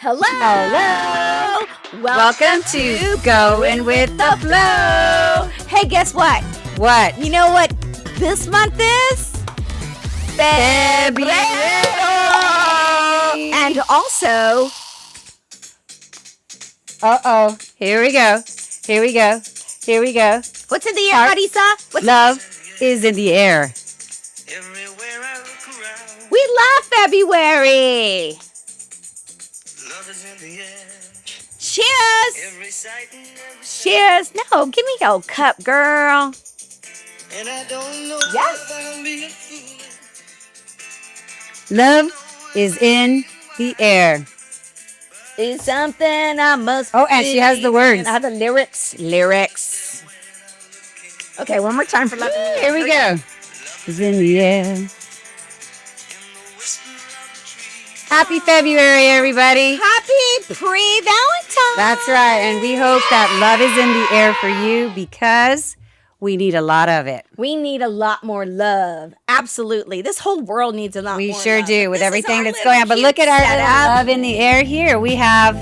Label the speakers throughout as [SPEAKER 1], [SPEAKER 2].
[SPEAKER 1] Hello.
[SPEAKER 2] Welcome to Going with the Flow.
[SPEAKER 1] Hey, guess what?
[SPEAKER 2] What?
[SPEAKER 1] You know what this month is?
[SPEAKER 2] February.
[SPEAKER 1] And also,
[SPEAKER 2] Here we go.
[SPEAKER 1] what's in the air, Marisa?
[SPEAKER 2] Love is in the air.
[SPEAKER 1] We love February.
[SPEAKER 3] Love is in the air.
[SPEAKER 1] Cheers.
[SPEAKER 3] Every sight and every
[SPEAKER 1] Cheers. No, give me your cup, girl.
[SPEAKER 3] and I don't know
[SPEAKER 1] Yes.
[SPEAKER 3] if I'm being foolish.
[SPEAKER 2] Love is in the air.
[SPEAKER 1] It's something I must.
[SPEAKER 2] Oh, and she has the words.
[SPEAKER 1] And I have the lyrics. Okay, one more time for love.
[SPEAKER 2] Here we go. Is in the air. Happy February, everybody.
[SPEAKER 1] Happy pre-Valentine.
[SPEAKER 2] That's right. And we hope that love is in the air for you because we need a lot of it.
[SPEAKER 1] We need a lot more love. Absolutely. This whole world needs a lot
[SPEAKER 2] We
[SPEAKER 1] more
[SPEAKER 2] sure
[SPEAKER 1] love.
[SPEAKER 2] do with
[SPEAKER 1] This is
[SPEAKER 2] everything
[SPEAKER 1] our
[SPEAKER 2] that's
[SPEAKER 1] little
[SPEAKER 2] going on. But
[SPEAKER 1] cute
[SPEAKER 2] look at our
[SPEAKER 1] setup.
[SPEAKER 2] love in the air here. We have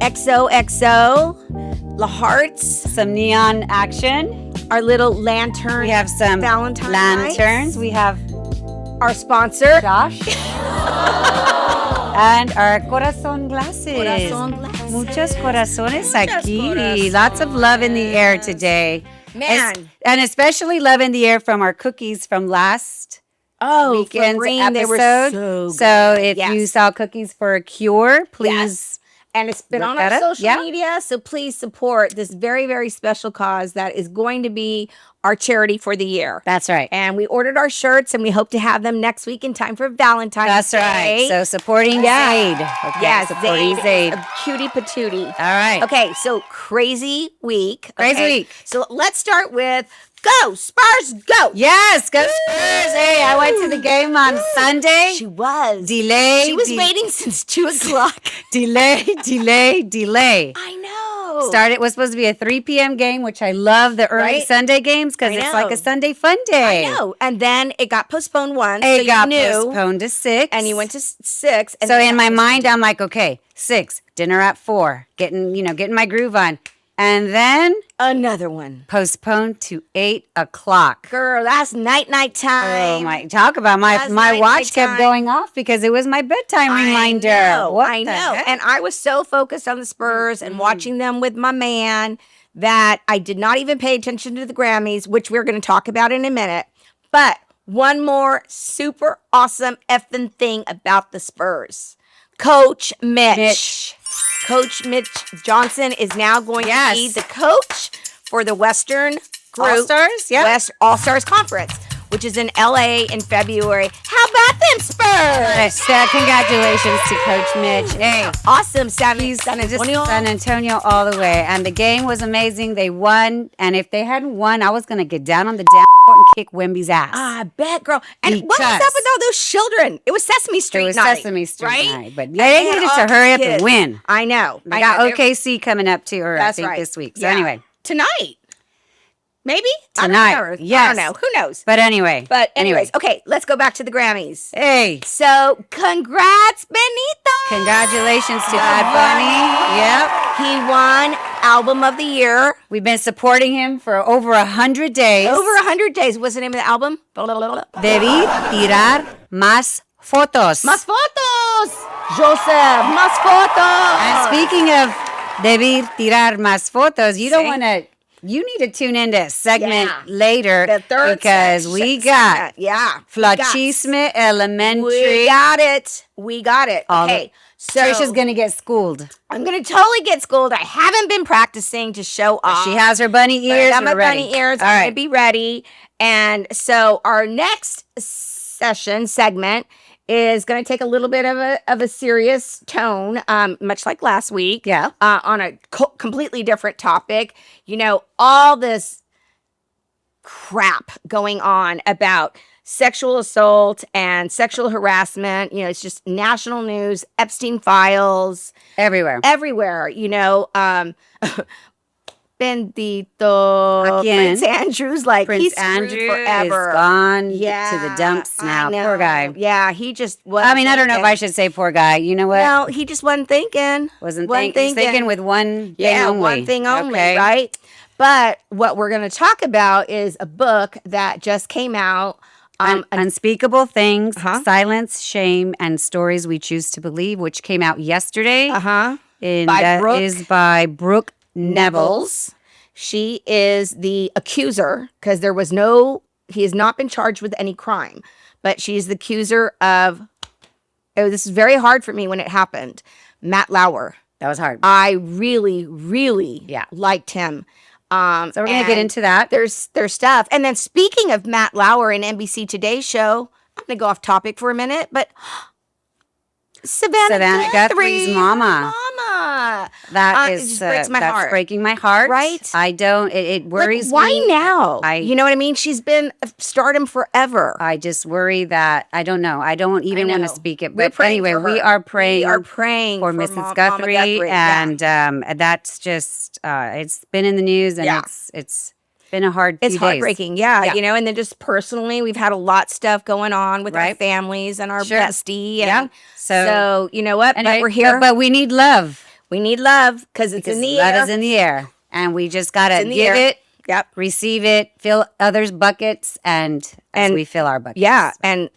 [SPEAKER 1] XOXO, the hearts,
[SPEAKER 2] some neon action.
[SPEAKER 1] our little lantern.
[SPEAKER 2] We have some
[SPEAKER 1] Valentine
[SPEAKER 2] lanterns.
[SPEAKER 1] lights.
[SPEAKER 2] We have
[SPEAKER 1] Our sponsor.
[SPEAKER 2] Josh. And our corazón glasses.
[SPEAKER 1] Corazón glasses.
[SPEAKER 2] Muchos corazones aquí.
[SPEAKER 1] corazones.
[SPEAKER 2] Lots of love in the air today.
[SPEAKER 1] Man.
[SPEAKER 2] And especially love in the air from our cookies from last
[SPEAKER 1] Oh,
[SPEAKER 2] weekend's
[SPEAKER 1] Florine,
[SPEAKER 2] episode.
[SPEAKER 1] they were so good.
[SPEAKER 2] So if
[SPEAKER 1] Yes.
[SPEAKER 2] you saw Cookies for a Cure, please.
[SPEAKER 1] Yes. And it's been
[SPEAKER 2] Look
[SPEAKER 1] on
[SPEAKER 2] that
[SPEAKER 1] our
[SPEAKER 2] up.
[SPEAKER 1] social
[SPEAKER 2] Yeah.
[SPEAKER 1] media, so please support this very, very special cause that is going to be our charity for the year.
[SPEAKER 2] That's right.
[SPEAKER 1] And we ordered our shirts, and we hope to have them next week in time for Valentine's
[SPEAKER 2] That's
[SPEAKER 1] Day.
[SPEAKER 2] right. So supporting Zaid. Okay,
[SPEAKER 1] Yes,
[SPEAKER 2] supporting
[SPEAKER 1] Zaid.
[SPEAKER 2] Zaid.
[SPEAKER 1] A cutie patootie.
[SPEAKER 2] All right.
[SPEAKER 1] Okay, so crazy week.
[SPEAKER 2] Crazy
[SPEAKER 1] okay?
[SPEAKER 2] week.
[SPEAKER 1] So let's start with Go Spurs Go.
[SPEAKER 2] Yes, go Spurs. Hey, I went to the game on Sunday.
[SPEAKER 1] She was.
[SPEAKER 2] Delay.
[SPEAKER 1] She was waiting since 2 o'clock.
[SPEAKER 2] Delay.
[SPEAKER 1] I know.
[SPEAKER 2] It was supposed to be a 3 p.m. game, which I love the early
[SPEAKER 1] Right?
[SPEAKER 2] Sunday games because
[SPEAKER 1] I
[SPEAKER 2] it's like
[SPEAKER 1] know.
[SPEAKER 2] a Sunday fun day.
[SPEAKER 1] I know. And then it got postponed once.
[SPEAKER 2] It
[SPEAKER 1] so
[SPEAKER 2] got
[SPEAKER 1] you knew.
[SPEAKER 2] postponed to 6.
[SPEAKER 1] And you went to 6. And
[SPEAKER 2] So
[SPEAKER 1] then
[SPEAKER 2] in
[SPEAKER 1] it
[SPEAKER 2] my
[SPEAKER 1] got
[SPEAKER 2] mind, I'm like, okay, 6, dinner at 4, getting my groove on. And then
[SPEAKER 1] another one.
[SPEAKER 2] postponed to 8 o'clock.
[SPEAKER 1] Girl, that's night time.
[SPEAKER 2] Oh my! Talk about
[SPEAKER 1] That's
[SPEAKER 2] my
[SPEAKER 1] night
[SPEAKER 2] watch kept
[SPEAKER 1] time.
[SPEAKER 2] going off because it was my bedtime reminder.
[SPEAKER 1] I know.
[SPEAKER 2] heck?
[SPEAKER 1] And I was so focused on the Spurs and watching them with my man that I did not even pay attention to the Grammys, which we're going to talk about in a minute. But one more super awesome effing thing about the Spurs. Coach Mitch. Coach Mitch Johnson is now going to be the coach for the Western Group
[SPEAKER 2] All-Stars? Yeah.
[SPEAKER 1] West All-Stars Conference, which is in LA in February. How about them Spurs?
[SPEAKER 2] Congratulations to Coach Mitch. Hey,
[SPEAKER 1] Awesome, San
[SPEAKER 2] just
[SPEAKER 1] Antonio.
[SPEAKER 2] San Antonio all the way. And the game was amazing. They won. And if they hadn't won, I was going to get down on the damn court and kick Wemby's ass.
[SPEAKER 1] I bet, girl. And what was
[SPEAKER 2] Because-
[SPEAKER 1] up with all those children? It was Sesame Street
[SPEAKER 2] it was
[SPEAKER 1] night.
[SPEAKER 2] Sesame Street
[SPEAKER 1] right?
[SPEAKER 2] night. But they
[SPEAKER 1] had
[SPEAKER 2] needed
[SPEAKER 1] all
[SPEAKER 2] to hurry up
[SPEAKER 1] kids.
[SPEAKER 2] and win.
[SPEAKER 1] I know.
[SPEAKER 2] They
[SPEAKER 1] I
[SPEAKER 2] got
[SPEAKER 1] know.
[SPEAKER 2] OKC coming up to her, I
[SPEAKER 1] That's
[SPEAKER 2] think,
[SPEAKER 1] right.
[SPEAKER 2] this week. So
[SPEAKER 1] Yeah.
[SPEAKER 2] anyway.
[SPEAKER 1] Tonight. Maybe?
[SPEAKER 2] Tonight.
[SPEAKER 1] I don't know.
[SPEAKER 2] Yes.
[SPEAKER 1] I don't know. Who knows?
[SPEAKER 2] But anyway.
[SPEAKER 1] But anyways, okay, let's go back to the Grammys.
[SPEAKER 2] Hey.
[SPEAKER 1] So, congrats, Benito.
[SPEAKER 2] Congratulations to Bad Bunny. Yep.
[SPEAKER 1] He won Album of the Year.
[SPEAKER 2] We've been supporting him for over 100 days.
[SPEAKER 1] Over 100 days. What's the name of the album?
[SPEAKER 2] Debí tirar más fotos.
[SPEAKER 1] Más fotos. Joseph, más fotos.
[SPEAKER 2] And speaking of debí tirar más fotos, you don't
[SPEAKER 1] Sí.
[SPEAKER 2] want to. You need to tune into a segment
[SPEAKER 1] Yeah.
[SPEAKER 2] later
[SPEAKER 1] The third
[SPEAKER 2] because we got
[SPEAKER 1] Fla
[SPEAKER 2] Chisme Elementary.
[SPEAKER 1] We got it. We got it.
[SPEAKER 2] All
[SPEAKER 1] Okay. So
[SPEAKER 2] Trisha's gonna get schooled.
[SPEAKER 1] I'm gonna totally get schooled. I haven't been practicing to show off.
[SPEAKER 2] She has her bunny
[SPEAKER 1] But I
[SPEAKER 2] ears.
[SPEAKER 1] got my
[SPEAKER 2] We're ready.
[SPEAKER 1] bunny ears.
[SPEAKER 2] All
[SPEAKER 1] I'm
[SPEAKER 2] right.
[SPEAKER 1] gonna be ready. And so our next segment is going to take a little bit of a serious tone, much like last week.
[SPEAKER 2] Yeah.
[SPEAKER 1] On a completely different topic. You know, all this crap going on about sexual assault and sexual harassment. You know, it's just national news, Epstein files
[SPEAKER 2] Everywhere.
[SPEAKER 1] everywhere. You know, Bendito.
[SPEAKER 2] Again.
[SPEAKER 1] Prince Andrew's like,
[SPEAKER 2] Prince
[SPEAKER 1] he's
[SPEAKER 2] Andrew
[SPEAKER 1] screwed forever.
[SPEAKER 2] is gone
[SPEAKER 1] Yeah,
[SPEAKER 2] to the dumps
[SPEAKER 1] I
[SPEAKER 2] now.
[SPEAKER 1] know.
[SPEAKER 2] Poor guy.
[SPEAKER 1] Yeah, he just wasn't
[SPEAKER 2] I mean, I don't know if I
[SPEAKER 1] thinking.
[SPEAKER 2] should say poor guy. You know what?
[SPEAKER 1] No, he just wasn't thinking.
[SPEAKER 2] Wasn't thinking. He's thinking with one thing only.
[SPEAKER 1] one thing only,
[SPEAKER 2] Okay.
[SPEAKER 1] right? But what we're going to talk about is a book that just came out.
[SPEAKER 2] Unspeakable Things,
[SPEAKER 1] Uh-huh.
[SPEAKER 2] Silence, Shame, and Stories We Choose to Believe, which came out yesterday.
[SPEAKER 1] Uh-huh.
[SPEAKER 2] And
[SPEAKER 1] By
[SPEAKER 2] that
[SPEAKER 1] Brooke
[SPEAKER 2] is by Brooke Nevels.
[SPEAKER 1] She is the accuser because he has not been charged with any crime, but she's the accuser of, this is very hard for me when it happened, Matt Lauer.
[SPEAKER 2] That was hard.
[SPEAKER 1] I really, really
[SPEAKER 2] Yeah.
[SPEAKER 1] liked him.
[SPEAKER 2] So we're going to get
[SPEAKER 1] and
[SPEAKER 2] into that.
[SPEAKER 1] There's stuff. And then speaking of Matt Lauer and NBC Today show, I'm going to go off topic for a minute, but Savannah
[SPEAKER 2] Guthrie's mama.
[SPEAKER 1] Mama.
[SPEAKER 2] That
[SPEAKER 1] it
[SPEAKER 2] is
[SPEAKER 1] just breaks my
[SPEAKER 2] that's
[SPEAKER 1] heart.
[SPEAKER 2] breaking my heart.
[SPEAKER 1] Right?
[SPEAKER 2] I don't. It worries
[SPEAKER 1] Why
[SPEAKER 2] me.
[SPEAKER 1] now?
[SPEAKER 2] I-
[SPEAKER 1] you know what I mean? She's been stardom forever.
[SPEAKER 2] I just worry that I don't know. I don't even want to
[SPEAKER 1] know.
[SPEAKER 2] speak it.
[SPEAKER 1] We're
[SPEAKER 2] But
[SPEAKER 1] praying
[SPEAKER 2] anyway,
[SPEAKER 1] for
[SPEAKER 2] we
[SPEAKER 1] her.
[SPEAKER 2] are praying.
[SPEAKER 1] We are praying
[SPEAKER 2] for
[SPEAKER 1] for
[SPEAKER 2] Mrs.
[SPEAKER 1] Mama
[SPEAKER 2] Guthrie,
[SPEAKER 1] yeah.
[SPEAKER 2] and that's just it's been in the news, and
[SPEAKER 1] Yeah.
[SPEAKER 2] it's been a hard.
[SPEAKER 1] It's
[SPEAKER 2] few
[SPEAKER 1] heartbreaking,
[SPEAKER 2] days.
[SPEAKER 1] yeah. You know, and then just personally, we've had a lot stuff going on with our
[SPEAKER 2] Right.
[SPEAKER 1] families and our
[SPEAKER 2] Sure.
[SPEAKER 1] bestie.
[SPEAKER 2] Yeah.
[SPEAKER 1] And
[SPEAKER 2] So-
[SPEAKER 1] so you know what?
[SPEAKER 2] Anyway,
[SPEAKER 1] but we're here.
[SPEAKER 2] but we need love.
[SPEAKER 1] We need love because it's
[SPEAKER 2] Because
[SPEAKER 1] in the
[SPEAKER 2] love
[SPEAKER 1] air.
[SPEAKER 2] is in the air, and we just gotta
[SPEAKER 1] in the
[SPEAKER 2] give
[SPEAKER 1] air.
[SPEAKER 2] it,
[SPEAKER 1] Yep.
[SPEAKER 2] receive it, fill others' buckets, and as we fill our buckets.
[SPEAKER 1] Yeah, and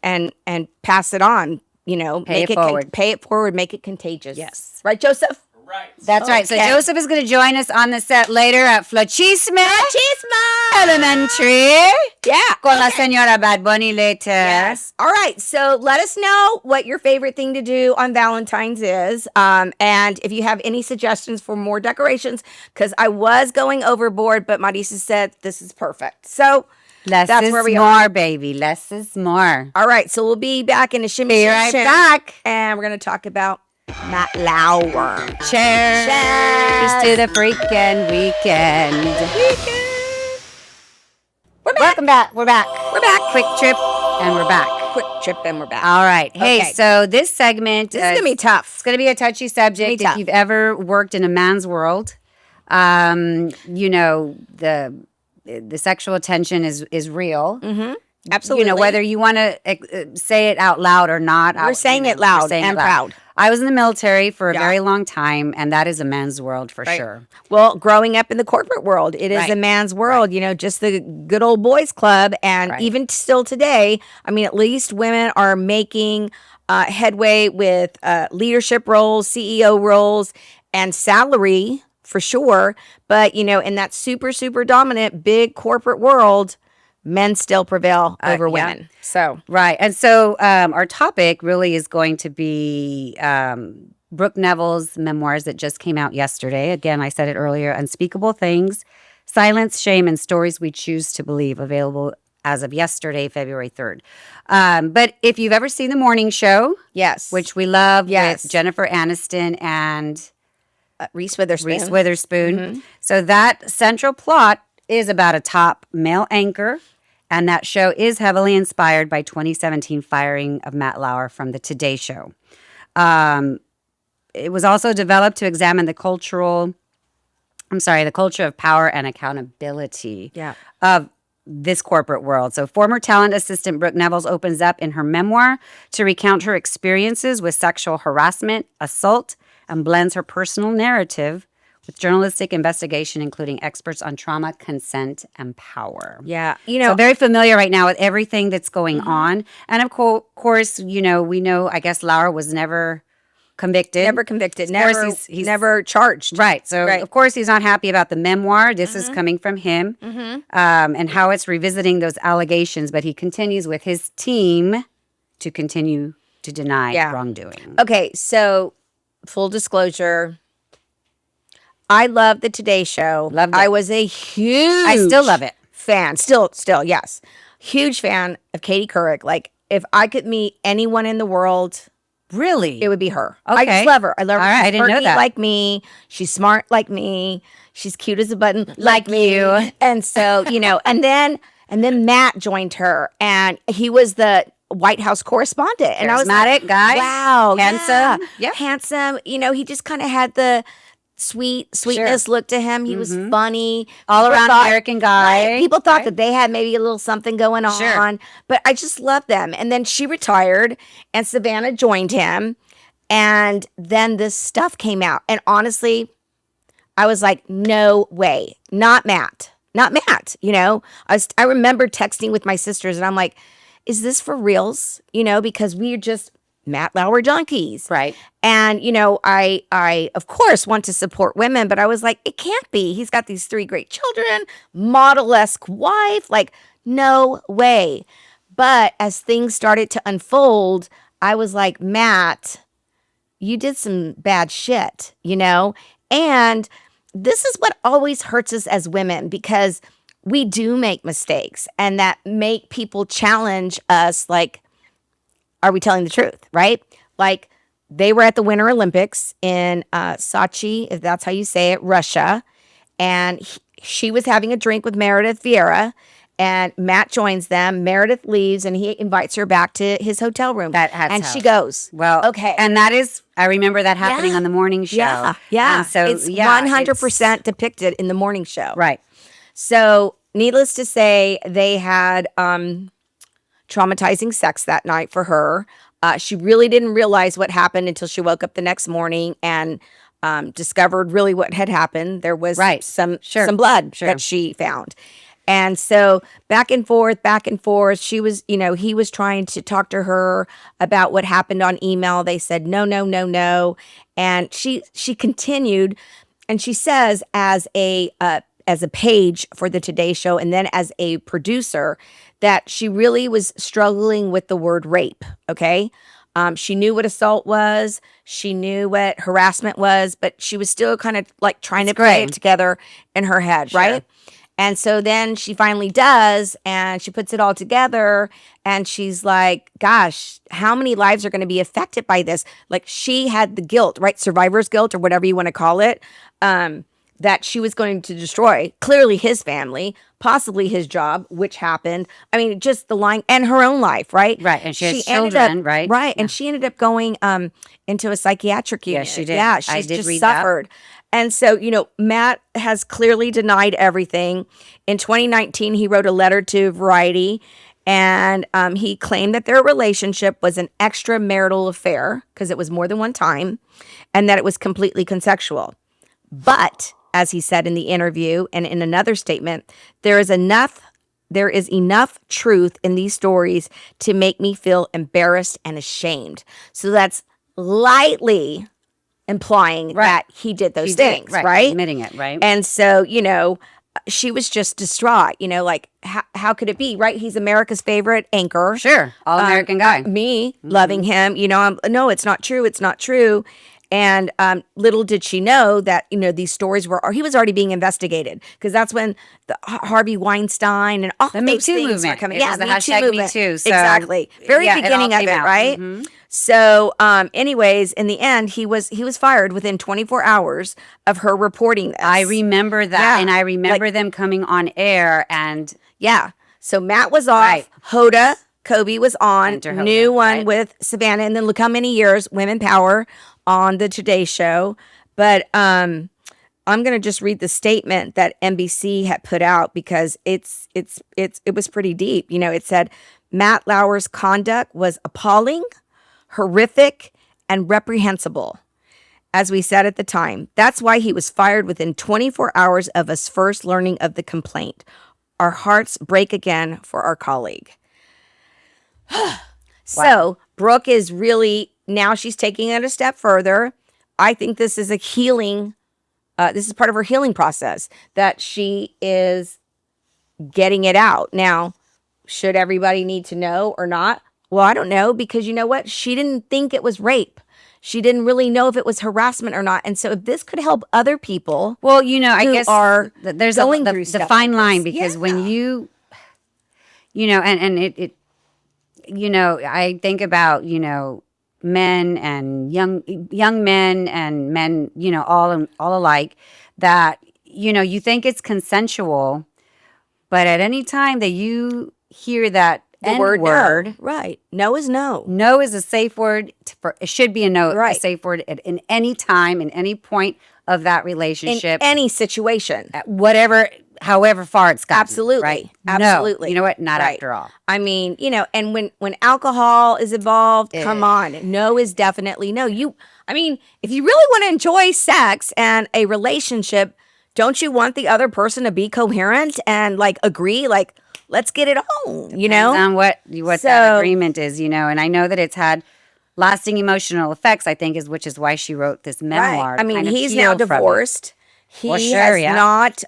[SPEAKER 1] pass it on. You know,
[SPEAKER 2] Pay it forward.
[SPEAKER 1] pay it forward, make it contagious.
[SPEAKER 2] Yes.
[SPEAKER 1] Right, Joseph.
[SPEAKER 3] Right.
[SPEAKER 2] That's right. So
[SPEAKER 1] Okay.
[SPEAKER 2] Joseph is going to join us on the set later at Chisme
[SPEAKER 1] Chisme.
[SPEAKER 2] Elementary.
[SPEAKER 1] Yeah.
[SPEAKER 2] Con la señora Bad Bunny later.
[SPEAKER 1] Yes. All right. So let us know what your favorite thing to do on Valentine's is. And if you have any suggestions for more decorations, because I was going overboard, but Marisa said this is perfect. So
[SPEAKER 2] Less
[SPEAKER 1] that's
[SPEAKER 2] is
[SPEAKER 1] where we
[SPEAKER 2] more,
[SPEAKER 1] are.
[SPEAKER 2] baby. Less is more.
[SPEAKER 1] All right. So we'll be back in a shimmy.
[SPEAKER 2] Be
[SPEAKER 1] shim,
[SPEAKER 2] right
[SPEAKER 1] shim,
[SPEAKER 2] back.
[SPEAKER 1] And we're going to talk about Matt Lauer.
[SPEAKER 2] Cheers.
[SPEAKER 1] Cheers.
[SPEAKER 2] To the freaking weekend.
[SPEAKER 1] We're back.
[SPEAKER 2] Welcome back. We're back.
[SPEAKER 1] We're back.
[SPEAKER 2] Quick trip, and we're back.
[SPEAKER 1] Quick trip and we're back.
[SPEAKER 2] All right. Hey,
[SPEAKER 1] Okay.
[SPEAKER 2] so this segment
[SPEAKER 1] This is going to be tough.
[SPEAKER 2] It's going to be a touchy subject.
[SPEAKER 1] tough.
[SPEAKER 2] If you've ever worked in a man's world, you know the sexual tension is real.
[SPEAKER 1] Mm-hmm. Absolutely.
[SPEAKER 2] You know, whether you want to say it out loud or not.
[SPEAKER 1] We're saying it loud and proud.
[SPEAKER 2] I was in the military for a
[SPEAKER 1] Yeah.
[SPEAKER 2] very long time, and that is a man's world for
[SPEAKER 1] Right.
[SPEAKER 2] sure.
[SPEAKER 1] Well, growing up in the corporate world, it is
[SPEAKER 2] Right.
[SPEAKER 1] a man's world, you know, just the good old boys club. And
[SPEAKER 2] Right.
[SPEAKER 1] even still today, I mean, at least women are making headway with leadership roles, CEO roles, and salary for sure. But, you know, in that super, super dominant big corporate world, men still prevail over
[SPEAKER 2] yeah.
[SPEAKER 1] women. So,
[SPEAKER 2] Right. And so our topic really is going to be Brooke Neville's memoirs that just came out yesterday. Again, I said it earlier, Unspeakable Things, Silence, Shame, and Stories We Choose to Believe, available as of yesterday, February 3rd. But if you've ever seen The Morning Show,
[SPEAKER 1] yes.
[SPEAKER 2] which we love
[SPEAKER 1] Yes.
[SPEAKER 2] with Jennifer Aniston and
[SPEAKER 1] Reese Witherspoon.
[SPEAKER 2] Reese Witherspoon. So that central plot is about a top male anchor, and that show is heavily inspired by 2017 firing of Matt Lauer from the Today Show. It was also developed to examine the culture of power and accountability
[SPEAKER 1] Yeah.
[SPEAKER 2] of this corporate world. So former talent assistant Brooke Nevels opens up in her memoir to recount her experiences with sexual harassment, assault, and blends her personal narrative with journalistic investigation, including experts on trauma, consent, and power.
[SPEAKER 1] Yeah. You
[SPEAKER 2] So
[SPEAKER 1] know,
[SPEAKER 2] very familiar right now with everything that's going on. And of course, you know, we know, I guess Lauer was never convicted.
[SPEAKER 1] never convicted,
[SPEAKER 2] Of course,
[SPEAKER 1] never,
[SPEAKER 2] he's
[SPEAKER 1] never charged.
[SPEAKER 2] Right. So,
[SPEAKER 1] Right.
[SPEAKER 2] of course, he's not happy about the memoir. This is coming from him and how it's revisiting those allegations. But he continues with his team to continue to deny
[SPEAKER 1] Yeah.
[SPEAKER 2] wrongdoing.
[SPEAKER 1] Okay, so full disclosure, I love the Today Show.
[SPEAKER 2] Loved it.
[SPEAKER 1] I was a huge
[SPEAKER 2] I still love it.
[SPEAKER 1] fan. Still, yes. Huge fan of Katie Couric. Like, if I could meet anyone in the world,
[SPEAKER 2] Really?
[SPEAKER 1] it would be her. I
[SPEAKER 2] Okay.
[SPEAKER 1] just love her. I love her.
[SPEAKER 2] All right,
[SPEAKER 1] She's
[SPEAKER 2] I didn't know
[SPEAKER 1] quirky
[SPEAKER 2] that.
[SPEAKER 1] like me. She's smart like me. She's cute as a button like you. And so, you know, and then Matt joined her, and he was the White House correspondent. And I was like,
[SPEAKER 2] Charismatic guy.
[SPEAKER 1] wow,
[SPEAKER 2] Handsome.
[SPEAKER 1] yeah.
[SPEAKER 2] Yep.
[SPEAKER 1] Handsome. You know, he just kind of had the sweetness look to him. He was funny.
[SPEAKER 2] All
[SPEAKER 1] People
[SPEAKER 2] around
[SPEAKER 1] thought-
[SPEAKER 2] American guy.
[SPEAKER 1] Right, people thought
[SPEAKER 2] right?
[SPEAKER 1] that they had maybe a little something going
[SPEAKER 2] Sure.
[SPEAKER 1] on, but I just love them. And then she retired, and Savannah joined him, and then this stuff came out. And honestly, I was like, no way, not Matt. I remember texting with my sisters, and I'm like, is this for reals? Because we are just Matt Lauer junkies.
[SPEAKER 2] Right.
[SPEAKER 1] And, I of course want to support women, but I was like, it can't be. He's got these 3 great children, model-esque wife, like, no way. But as things started to unfold, I was like, Matt, you did some bad shit, And this is what always hurts us as women, because we do make mistakes, and that make people challenge us, like, are we telling the truth, right? Like, they were at the Winter Olympics in Sochi, if that's how you say it, Russia, and she was having a drink with Meredith Vieira, and Matt joins them. Meredith leaves, and he invites her back to his hotel room. And she goes,
[SPEAKER 2] well,
[SPEAKER 1] okay.
[SPEAKER 2] And that is, I remember that happening on the morning show.
[SPEAKER 1] Yeah.
[SPEAKER 2] And so
[SPEAKER 1] it's
[SPEAKER 2] yeah,
[SPEAKER 1] 100% depicted in the morning show.
[SPEAKER 2] Right.
[SPEAKER 1] So needless to say, they had traumatizing sex that night for her. She really didn't realize what happened until she woke up the next morning and discovered really what had happened. There was some blood that she found. And so back and forth, she was, he was trying to talk to her about what happened on email. They said, no. And she continued, and she says, as a page for the Today Show, and then as a producer, that she really was struggling with the word rape. Okay. She knew what assault was. She knew what harassment was, but she was still kind of like trying to put it together in her head. Right. And so then she finally does, and she puts it all together, and she's like, gosh, how many lives are going to be affected by this? Like, she had the guilt, right? Survivor's guilt, or whatever you want to call it, that she was going to destroy clearly his family, possibly his job, which happened. I mean, just the line, and her own life, right?
[SPEAKER 2] Right. And she has
[SPEAKER 1] ended
[SPEAKER 2] children,
[SPEAKER 1] up,
[SPEAKER 2] right?
[SPEAKER 1] Right. And she ended up going into a psychiatric unit.
[SPEAKER 2] Yes, she did.
[SPEAKER 1] Yeah,
[SPEAKER 2] I
[SPEAKER 1] she's
[SPEAKER 2] did
[SPEAKER 1] just
[SPEAKER 2] read that.
[SPEAKER 1] suffered. And so, Matt has clearly denied everything. In 2019, he wrote a letter to Variety, and he claimed that their relationship was an extramarital affair, because it was more than one time, and that it was completely consensual. But, as he said in the interview and in another statement, there is enough truth in these stories to make me feel embarrassed and ashamed. So that's lightly implying that he did those things, right?
[SPEAKER 2] Admitting it, right?
[SPEAKER 1] And so, she was just distraught, like, how could it be, right? He's America's favorite anchor.
[SPEAKER 2] Sure. All American guy.
[SPEAKER 1] Me loving him, no, it's not true. It's not true. And little did she know that, these stories he was already being investigated, because that's when the Harvey Weinstein and all
[SPEAKER 2] The
[SPEAKER 1] those
[SPEAKER 2] Me Too
[SPEAKER 1] things
[SPEAKER 2] movement.
[SPEAKER 1] were coming.
[SPEAKER 2] It was the hashtag Me Too. So,
[SPEAKER 1] exactly. Very beginning of it, right? So, anyways, in the end, he was fired within 24 hours of her reporting this.
[SPEAKER 2] I remember that, and I remember them coming on air, and
[SPEAKER 1] so Matt was off. Right. Hoda Kobe was on. New one with Savannah, and then look how many years Women Power on the Today Show. But I'm going to just read the statement that NBC had put out, because it was pretty deep. It said Matt Lauer's conduct was appalling, horrific, and reprehensible. As we said at the time, that's why he was fired within 24 hours of us first learning of the complaint. Our hearts break again for our colleague. So Brooke is really, now she's taking it a step further. I think this is a healing, this is part of her healing process, that she is getting it out. Now, should everybody need to know or not? Well, I don't know, because you know what? She didn't think it was rape. She didn't really know if it was harassment or not. And so if this could help other people,
[SPEAKER 2] well, I guess there's
[SPEAKER 1] going
[SPEAKER 2] the
[SPEAKER 1] through
[SPEAKER 2] fine line, because when you and it I think about, men and young men and men, all alike, that, you think it's consensual, but at any time that you hear that
[SPEAKER 1] The word no. Right. No is no.
[SPEAKER 2] No is a safe word. It should be a no,
[SPEAKER 1] Right.
[SPEAKER 2] a safe word in any time, in any point of that relationship.
[SPEAKER 1] In any situation.
[SPEAKER 2] Whatever, however far it's gotten.
[SPEAKER 1] Absolutely.
[SPEAKER 2] Right?
[SPEAKER 1] Absolutely.
[SPEAKER 2] No. You know what? Not
[SPEAKER 1] Right.
[SPEAKER 2] after all.
[SPEAKER 1] I mean, and when alcohol is involved, come on. No is definitely no. If you really want to enjoy sex and a relationship, don't you want the other person to be coherent and like agree, like, let's get it on,
[SPEAKER 2] Depends on what that agreement is, and I know that it's had lasting emotional effects, I think, which is why she wrote this memoir.
[SPEAKER 1] Right. I mean, he's now divorced. He has not,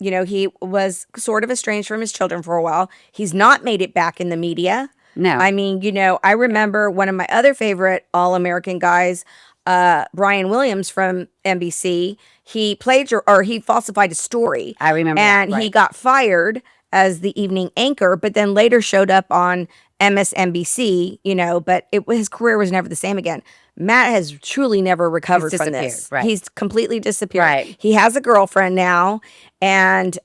[SPEAKER 1] he was sort of estranged from his children for a while. He's not made it back in the media.
[SPEAKER 2] No.
[SPEAKER 1] I mean, I remember one of my other favorite All-American guys, Brian Williams from NBC. He he falsified a story.
[SPEAKER 2] I remember
[SPEAKER 1] and
[SPEAKER 2] that, right.
[SPEAKER 1] he got fired as the evening anchor, but then later showed up on MSNBC, but his career was never the same again. Matt has truly never recovered from this.
[SPEAKER 2] Right.
[SPEAKER 1] He's completely disappeared.
[SPEAKER 2] Right.
[SPEAKER 1] He has a girlfriend now, and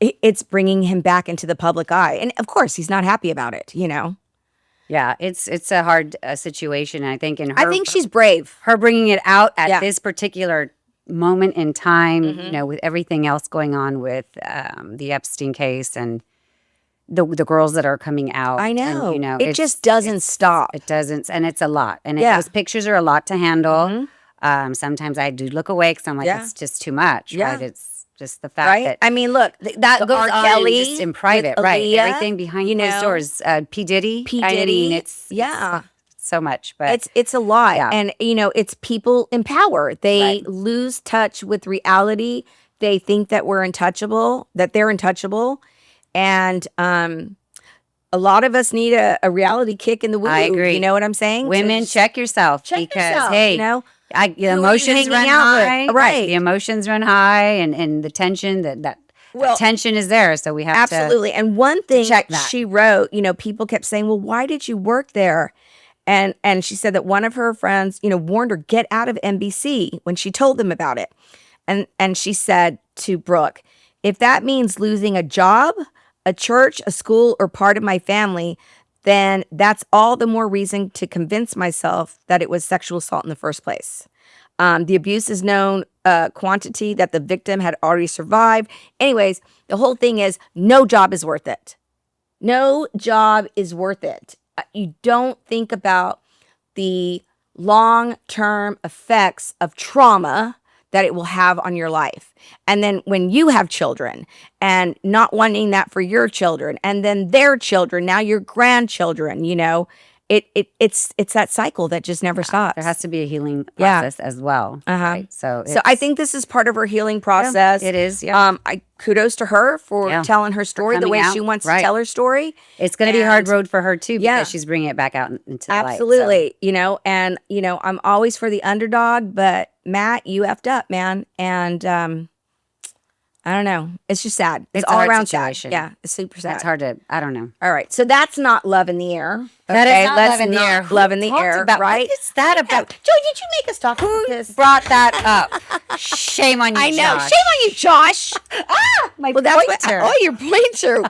[SPEAKER 1] it's bringing him back into the public eye. And of course, he's not happy about it,
[SPEAKER 2] Yeah, it's a hard situation. I think
[SPEAKER 1] I think she's brave.
[SPEAKER 2] Her bringing it out at this particular moment in time, with everything else going on with the Epstein case and the girls that are coming out.
[SPEAKER 1] I know.
[SPEAKER 2] And,
[SPEAKER 1] it just doesn't stop.
[SPEAKER 2] It doesn't, and it's a lot. And those pictures are a lot to handle. Sometimes I do look away because I'm like, it's just too much.
[SPEAKER 1] Yeah.
[SPEAKER 2] Right? It's just the fact that.
[SPEAKER 1] I mean, look, that goes
[SPEAKER 2] R.
[SPEAKER 1] on
[SPEAKER 2] Kelly just in private, right?
[SPEAKER 1] Aaliyah,
[SPEAKER 2] Everything behind closed doors. P. Diddy. I mean, it's so much, but
[SPEAKER 1] it's a lot.
[SPEAKER 2] Yeah.
[SPEAKER 1] And it's people in power. They lose touch with reality. They think that they're untouchable, and a lot of us need a reality kick in the woo.
[SPEAKER 2] I agree.
[SPEAKER 1] You know what I'm saying?
[SPEAKER 2] Women, check yourself because hey, the emotions run high.
[SPEAKER 1] Right.
[SPEAKER 2] The emotions run high, and the tension that tension is there. So we have
[SPEAKER 1] absolutely. And one thing
[SPEAKER 2] check that.
[SPEAKER 1] She wrote, people kept saying, "Well, why did you work there?" And she said that one of her friends, warned her, get out of NBC when she told them about it. And she said to Brooke, if that means losing a job, a church, a school, or part of my family, then that's all the more reason to convince myself that it was sexual assault in the first place. The abuse is known quantity that the victim had already survived. Anyways, the whole thing is no job is worth it. No job is worth it. You don't think about the long-term effects of trauma that it will have on your life. And then when you have children and not wanting that for your children and then their children, now your grandchildren, it's that cycle that just never stops.
[SPEAKER 2] There has to be a healing process as well. Right? So
[SPEAKER 1] I think this is part of her healing process.
[SPEAKER 2] It is. Yeah.
[SPEAKER 1] Kudos to her for telling her story the way she wants to tell her story.
[SPEAKER 2] It's going to be a hard road for her too because she's bringing it back out into the light.
[SPEAKER 1] Absolutely. And I'm always for the underdog, but Matt, you effed up, man. And I don't know. It's just sad. It's all around situation. Sad. Yeah, it's super sad.
[SPEAKER 2] It's hard to, I don't know.
[SPEAKER 1] All right. So that's not love in the air.
[SPEAKER 2] That is not love in the air.
[SPEAKER 1] Love in the air, right?
[SPEAKER 2] What is that about?
[SPEAKER 1] Joey, did you make us talk about this?
[SPEAKER 2] Brought that up? Shame on you,
[SPEAKER 1] I know.
[SPEAKER 2] Josh.
[SPEAKER 1] Shame on you, Josh.
[SPEAKER 2] My pointer.
[SPEAKER 1] Your pointer.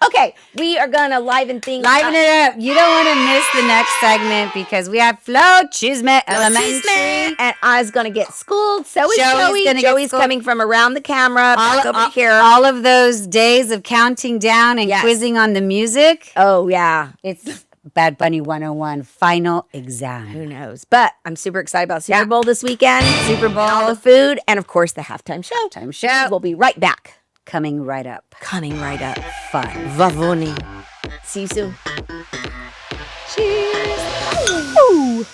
[SPEAKER 1] Okay, we are going to liven things
[SPEAKER 2] Liven it up. You don't want to miss the next segment because we have Flo, Chisme, Elementary.
[SPEAKER 1] And I was going to get schooled. So is Joey.
[SPEAKER 2] Joey's
[SPEAKER 1] coming from around the camera back over here.
[SPEAKER 2] All of those days of counting down and quizzing on the music.
[SPEAKER 1] Oh, yeah.
[SPEAKER 2] It's Bad Bunny 101 final exam.
[SPEAKER 1] Who knows? But I'm super excited about Super Bowl this weekend. Super Bowl. All the food. And, of course, the halftime show. We'll be right back.
[SPEAKER 2] Coming right up.
[SPEAKER 1] Fun.
[SPEAKER 2] Vavoni.
[SPEAKER 1] See you soon.
[SPEAKER 2] Cheers.
[SPEAKER 1] Ooh.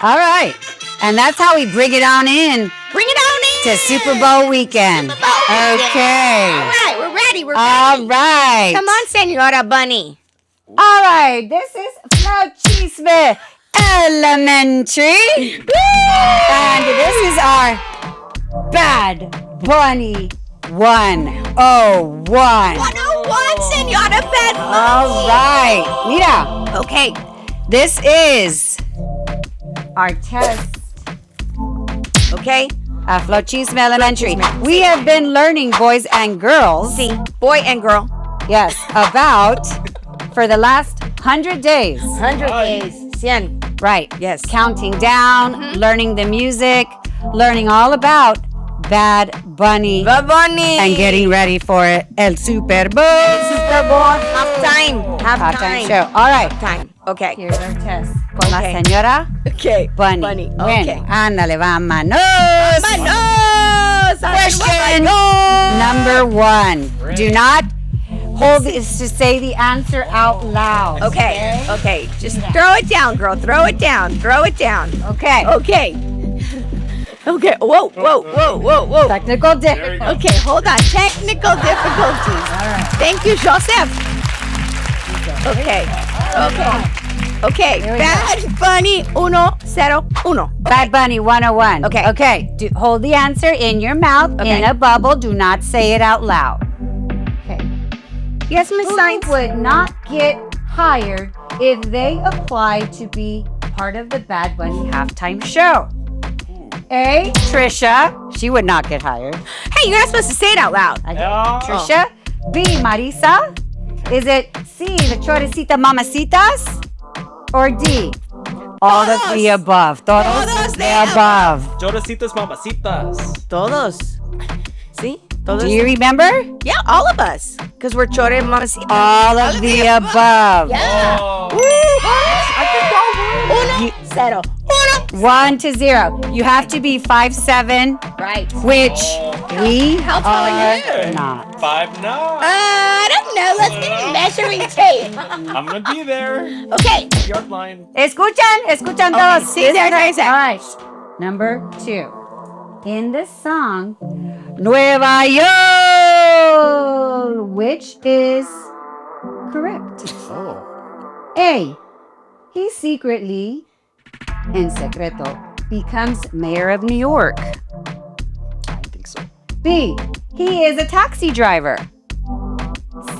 [SPEAKER 2] All right. And that's how we bring it on in. To Super Bowl weekend. Okay.
[SPEAKER 1] All right, we're ready.
[SPEAKER 2] All right.
[SPEAKER 1] Come on, Senora Bunny.
[SPEAKER 2] All right. This is Flo Chisme Elementary. And this is our Bad Bunny 101.
[SPEAKER 1] 101, Senora Bad Bunny.
[SPEAKER 2] All right. Mira.
[SPEAKER 1] Okay.
[SPEAKER 2] This is our test
[SPEAKER 1] Okay.
[SPEAKER 2] at Flo Chisme Elementary. We have been learning, boys and girls,
[SPEAKER 1] See, boy and girl.
[SPEAKER 2] yes, about for the last 100 days.
[SPEAKER 1] 100 days. 100.
[SPEAKER 2] Right.
[SPEAKER 1] Yes.
[SPEAKER 2] Counting down, learning the music, learning all about Bad Bunny,
[SPEAKER 1] The bunny.
[SPEAKER 2] and getting ready for El Super Bowl.
[SPEAKER 1] Super Bowl. Halftime.
[SPEAKER 2] Halftime show. All right.
[SPEAKER 1] Halftime. Okay.
[SPEAKER 2] Here's our test. Con
[SPEAKER 1] Okay.
[SPEAKER 2] la señora
[SPEAKER 1] Okay.
[SPEAKER 2] Bunny.
[SPEAKER 1] Bunny.
[SPEAKER 2] Bueno,
[SPEAKER 1] Okay.
[SPEAKER 2] ándale, vámonos.
[SPEAKER 1] Vámonos.
[SPEAKER 2] Question number 1. Do not hold this to say the answer out loud.
[SPEAKER 1] Okay. Okay. Just throw it down, girl. Throw it down. Throw it down.
[SPEAKER 2] Okay.
[SPEAKER 1] Okay. Okay. Whoa, whoa, whoa, whoa, whoa.
[SPEAKER 2] Technical difficulty.
[SPEAKER 1] Okay, hold on. Technical difficulties.
[SPEAKER 2] All right.
[SPEAKER 1] Thank you, Joseph. Okay. Okay. Okay.
[SPEAKER 2] Here we go.
[SPEAKER 1] Bad Bunny 101.
[SPEAKER 2] Bad Bunny 101.
[SPEAKER 1] Okay.
[SPEAKER 2] Okay. Hold the answer in your mouth in
[SPEAKER 1] Okay.
[SPEAKER 2] a bubble. Do not say it out loud. Okay.
[SPEAKER 1] Yes, Miss
[SPEAKER 2] Who
[SPEAKER 1] Science.
[SPEAKER 2] would not get hired if they applied to be part of the Bad Bunny halftime show? A. Trisha. She would not get hired.
[SPEAKER 1] Hey, you're not supposed to say it out loud.
[SPEAKER 2] Trisha. B. Marisa. Is it C. The Chorecita Mamacitas? Or D. All of the above. Todos
[SPEAKER 1] Todos
[SPEAKER 2] the
[SPEAKER 1] de
[SPEAKER 2] above.
[SPEAKER 4] Chorecitas mamacitas.
[SPEAKER 1] Todos. See? Todos.
[SPEAKER 2] Do you remember?
[SPEAKER 1] Yeah, all of us. Because we're chore mamacita.
[SPEAKER 2] All of the above.
[SPEAKER 1] Yeah.
[SPEAKER 4] Oh.
[SPEAKER 1] I can go. 1-0.
[SPEAKER 2] 1 to 0. You have to be 5'7",
[SPEAKER 1] Right.
[SPEAKER 2] which we
[SPEAKER 1] How tall are you?
[SPEAKER 2] are not.
[SPEAKER 4] 5'9".
[SPEAKER 1] I don't know. Let's get a measuring tape.
[SPEAKER 4] I'm gonna be there.
[SPEAKER 1] Okay.
[SPEAKER 4] Yard line.
[SPEAKER 2] Escuchan
[SPEAKER 1] Okay,
[SPEAKER 2] todos.
[SPEAKER 1] sí, sí.
[SPEAKER 2] All right. Number 2. In the song, Nueva York, which is correct?
[SPEAKER 4] Oh.
[SPEAKER 2] A. He secretly, en secreto, becomes mayor of New York.
[SPEAKER 4] I think so.
[SPEAKER 2] B. He is a taxi driver.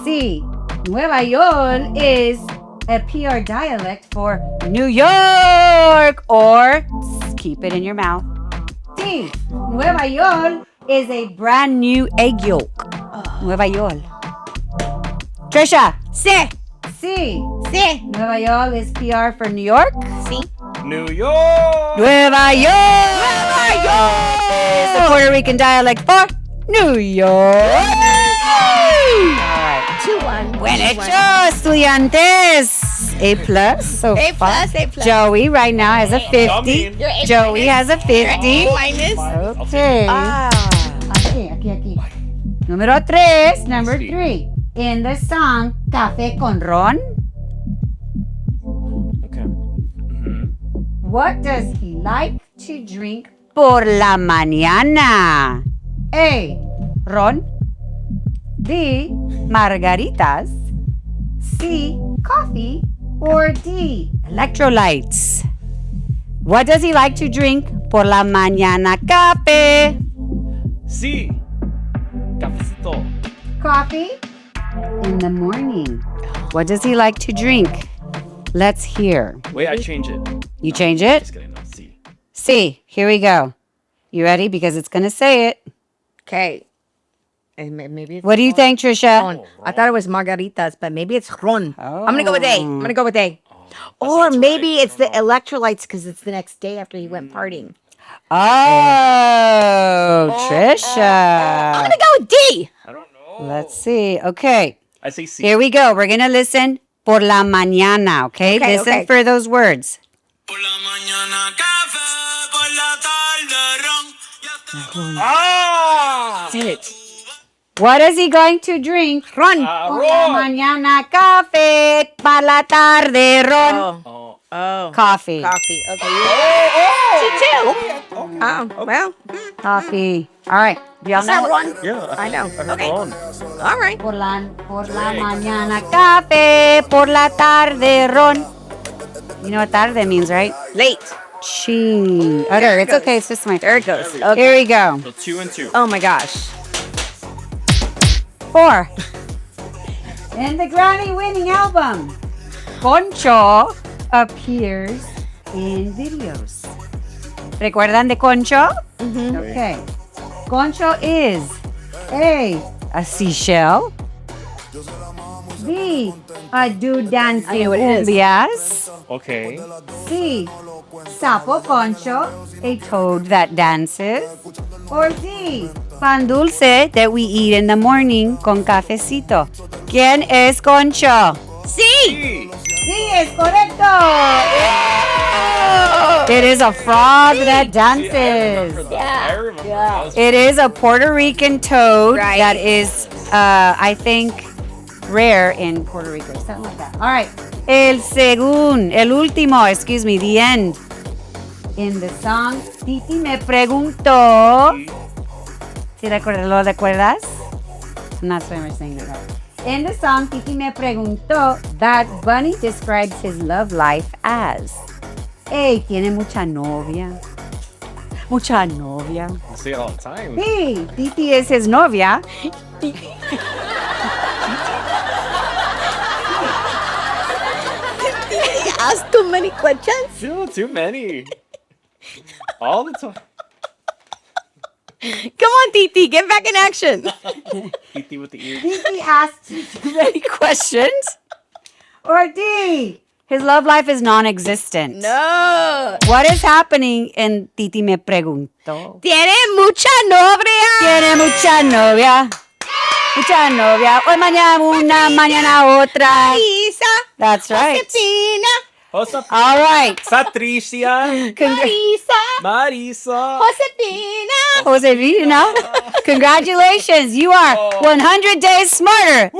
[SPEAKER 2] C. Nueva York is a PR dialect for New York, or keep it in your mouth. D. Nueva York is a brand new egg yolk. Nueva York. Trisha.
[SPEAKER 1] Sí.
[SPEAKER 2] C.
[SPEAKER 1] Sí.
[SPEAKER 2] Nueva York is PR for New York.
[SPEAKER 1] Sí.
[SPEAKER 4] New York.
[SPEAKER 2] Nueva York. Nueva York is the Puerto Rican dialect for New York. All right.
[SPEAKER 1] 2-1.
[SPEAKER 2] Buen hecho, estudiantes. A plus so
[SPEAKER 1] A
[SPEAKER 2] far.
[SPEAKER 1] plus, A plus.
[SPEAKER 2] Joey right now has a 50.
[SPEAKER 4] Yummy.
[SPEAKER 1] You're A
[SPEAKER 2] Joey
[SPEAKER 1] minus.
[SPEAKER 2] has a 50.
[SPEAKER 1] Minus.
[SPEAKER 2] Okay.
[SPEAKER 1] Ah.
[SPEAKER 2] Aquí. Número 3, number
[SPEAKER 4] Sí.
[SPEAKER 2] 3. In the song Café con Ron,
[SPEAKER 4] Okay. Mhm.
[SPEAKER 2] what does he like to drink por la mañana? A. Ron. B. Margaritas. C. Coffee. Or D. Electrolytes. What does he like to drink por la mañana? Café.
[SPEAKER 4] Sí. Cafecito.
[SPEAKER 2] Coffee in the morning. What does he like to drink? Let's hear.
[SPEAKER 4] Wait, I change it.
[SPEAKER 2] You change it?
[SPEAKER 4] Just kidding. No, sí.
[SPEAKER 2] C. Here we go. You ready? Because it's going to say it.
[SPEAKER 1] Okay. And maybe it's
[SPEAKER 2] What do you think, Trisha?
[SPEAKER 1] Ron. I thought it was margaritas, but maybe it's Ron.
[SPEAKER 2] Oh.
[SPEAKER 1] I'm gonna go with A. I'm gonna go with A. Or maybe it's the electrolytes because it's the next day after he went partying.
[SPEAKER 2] Oh, Trisha.
[SPEAKER 1] I'm gonna go with D.
[SPEAKER 4] I don't know.
[SPEAKER 2] Let's see. Okay.
[SPEAKER 4] I say C.
[SPEAKER 2] Here we go. We're going to listen por la mañana, okay?
[SPEAKER 1] Okay,
[SPEAKER 2] Listen
[SPEAKER 1] okay.
[SPEAKER 2] for those words.
[SPEAKER 3] Por la mañana café, por la tarde ron.
[SPEAKER 4] Ah!
[SPEAKER 1] Say it.
[SPEAKER 2] What is he going to drink?
[SPEAKER 1] Ron.
[SPEAKER 2] Por la mañana café, para la tarde ron.
[SPEAKER 1] Oh.
[SPEAKER 4] Oh.
[SPEAKER 1] Oh.
[SPEAKER 2] Coffee.
[SPEAKER 1] Coffee. Okay. Oh. Well.
[SPEAKER 2] Coffee. All right. Do y'all
[SPEAKER 1] Is that
[SPEAKER 2] know?
[SPEAKER 1] Ron?
[SPEAKER 4] Yeah.
[SPEAKER 1] I know.
[SPEAKER 4] I heard
[SPEAKER 1] Okay.
[SPEAKER 4] Ron.
[SPEAKER 1] All right.
[SPEAKER 2] Por la mañana café, por la tarde ron. You know what tarde means, right?
[SPEAKER 1] Late.
[SPEAKER 2] Ching. Okay, it's okay. It's just my.
[SPEAKER 1] There it goes.
[SPEAKER 4] There
[SPEAKER 1] Okay.
[SPEAKER 2] Here we go.
[SPEAKER 4] So 2 and 2.
[SPEAKER 1] Oh my gosh.
[SPEAKER 2] 4. In the Grammy-winning album, Concho appears in videos. ¿Recuerdan de Concho? Okay. Concho is a seashell. B, a dude dancing cumbias.
[SPEAKER 4] Okay.
[SPEAKER 2] C, sapo concho, a toad that dances. Or D, pan dulce that we eat in the morning con cafecito. ¿Quién es Concho?
[SPEAKER 1] Sí.
[SPEAKER 2] Sí, es correcto. It is a frog that dances.
[SPEAKER 4] I remember. That was
[SPEAKER 2] It is a Puerto Rican toad
[SPEAKER 1] Right.
[SPEAKER 2] that is, I think, rare in Puerto Rico. Something like that. All right. El último, excuse me, the end. In the song, Titi me preguntó. ¿Sí lo recuerdas? I'm not sure I'm saying it right. In the song, Titi me preguntó, Bad Bunny describes his love life as A, tiene mucha novia. Mucha novia.
[SPEAKER 4] I see it all the time.
[SPEAKER 2] B, Titi is his novia.
[SPEAKER 1] Ask too many questions.
[SPEAKER 4] Still too many. All the time.
[SPEAKER 1] Come on, Titi, get back in action.
[SPEAKER 4] Titi with the ears.
[SPEAKER 2] Titi asked too many questions. Or D, his love life is non-existent.
[SPEAKER 1] No.
[SPEAKER 2] What is happening in Titi me preguntó?
[SPEAKER 1] Tiene mucha novia.
[SPEAKER 2] Tiene mucha novia. Mucha novia. Hoy mañana una, mañana otra.
[SPEAKER 1] Marisa.
[SPEAKER 2] That's right.
[SPEAKER 1] Josefina.
[SPEAKER 4] What's
[SPEAKER 2] All right.
[SPEAKER 4] Patricia.
[SPEAKER 1] Marisa.
[SPEAKER 4] Marisa.
[SPEAKER 1] Josefina.
[SPEAKER 2] Josefina, congratulations. You are 100 days smarter of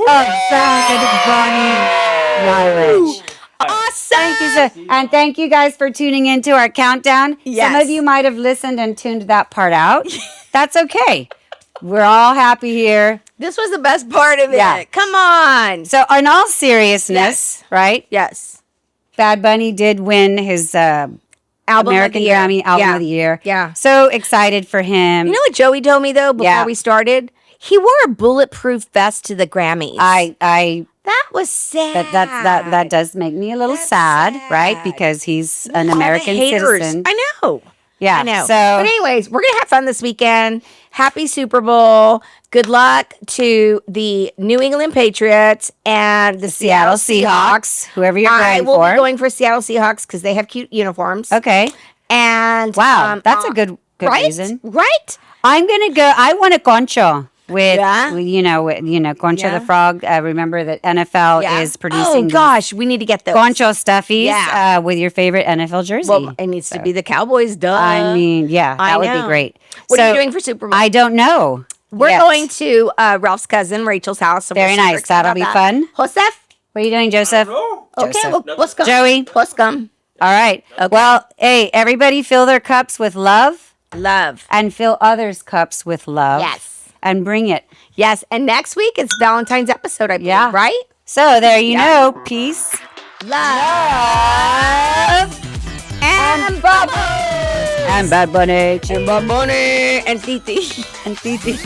[SPEAKER 2] Bad Bunny knowledge.
[SPEAKER 1] Awesome.
[SPEAKER 2] Thank you, sir. And thank you guys for tuning into our countdown. Some
[SPEAKER 1] Yes.
[SPEAKER 2] of you might have listened and tuned that part out. That's okay. We're all happy here.
[SPEAKER 1] This was the best part of it.
[SPEAKER 2] Yeah.
[SPEAKER 1] Come on.
[SPEAKER 2] So, in all seriousness, right?
[SPEAKER 1] Yes.
[SPEAKER 2] Bad Bunny did win his
[SPEAKER 1] Album
[SPEAKER 2] American
[SPEAKER 1] of the year.
[SPEAKER 2] Grammy Album
[SPEAKER 1] Yeah.
[SPEAKER 2] of the Year.
[SPEAKER 1] Yeah.
[SPEAKER 2] So excited for him.
[SPEAKER 1] You know what Joey told me though before
[SPEAKER 2] Yeah.
[SPEAKER 1] we started? He wore a bulletproof vest to the Grammys.
[SPEAKER 2] I
[SPEAKER 1] that was sad.
[SPEAKER 2] that does make me a little
[SPEAKER 1] That's
[SPEAKER 2] sad, right?
[SPEAKER 1] sad.
[SPEAKER 2] Because he's an
[SPEAKER 1] All the
[SPEAKER 2] American
[SPEAKER 1] haters.
[SPEAKER 2] citizen.
[SPEAKER 1] I know.
[SPEAKER 2] Yeah.
[SPEAKER 1] I know.
[SPEAKER 2] So
[SPEAKER 1] But anyways, we're gonna have fun this weekend. Happy Super Bowl. Good luck to the New England Patriots and the
[SPEAKER 2] Seattle Seahawks, whoever you're
[SPEAKER 1] I
[SPEAKER 2] going
[SPEAKER 1] will
[SPEAKER 2] for.
[SPEAKER 1] be going for Seattle Seahawks because they have cute uniforms.
[SPEAKER 2] Okay.
[SPEAKER 1] And
[SPEAKER 2] Wow, that's a good
[SPEAKER 1] right?
[SPEAKER 2] reason.
[SPEAKER 1] Right?
[SPEAKER 2] I'm gonna go. I want a concho with,
[SPEAKER 1] Yeah?
[SPEAKER 2] Concho
[SPEAKER 1] Yeah.
[SPEAKER 2] the frog. Remember that NFL
[SPEAKER 1] Yeah.
[SPEAKER 2] is producing
[SPEAKER 1] Oh gosh, we need to get those.
[SPEAKER 2] concho stuffies
[SPEAKER 1] Yeah.
[SPEAKER 2] with your favorite NFL jersey.
[SPEAKER 1] Well, it needs to be the Cowboys. Duh.
[SPEAKER 2] I mean, yeah,
[SPEAKER 1] I
[SPEAKER 2] that would be
[SPEAKER 1] know.
[SPEAKER 2] great.
[SPEAKER 1] What are
[SPEAKER 2] So,
[SPEAKER 1] you doing for Super Bowl?
[SPEAKER 2] I don't know.
[SPEAKER 1] We're
[SPEAKER 2] yet.
[SPEAKER 1] going to Ralph's cousin Rachel's house. So we're
[SPEAKER 2] Very
[SPEAKER 1] super
[SPEAKER 2] nice.
[SPEAKER 1] excited
[SPEAKER 2] That'll be
[SPEAKER 1] about
[SPEAKER 2] fun.
[SPEAKER 1] that. Joseph.
[SPEAKER 2] What are you doing, Joseph?
[SPEAKER 1] Okay,
[SPEAKER 2] Joseph.
[SPEAKER 1] well, let's go.
[SPEAKER 2] Joey.
[SPEAKER 1] Let's go.
[SPEAKER 2] All right. Well, hey, everybody fill their cups with love
[SPEAKER 1] Love.
[SPEAKER 2] and fill others' cups with love.
[SPEAKER 1] Yes.
[SPEAKER 2] And bring it.
[SPEAKER 1] Yes. And next week it's Valentine's episode, I believe,
[SPEAKER 2] Yeah.
[SPEAKER 1] right?
[SPEAKER 2] So there you know. Peace.
[SPEAKER 1] Love. And bubbles.
[SPEAKER 2] And Bad Bunny.
[SPEAKER 1] And Bad Bunny. And Titi.
[SPEAKER 2] And Titi.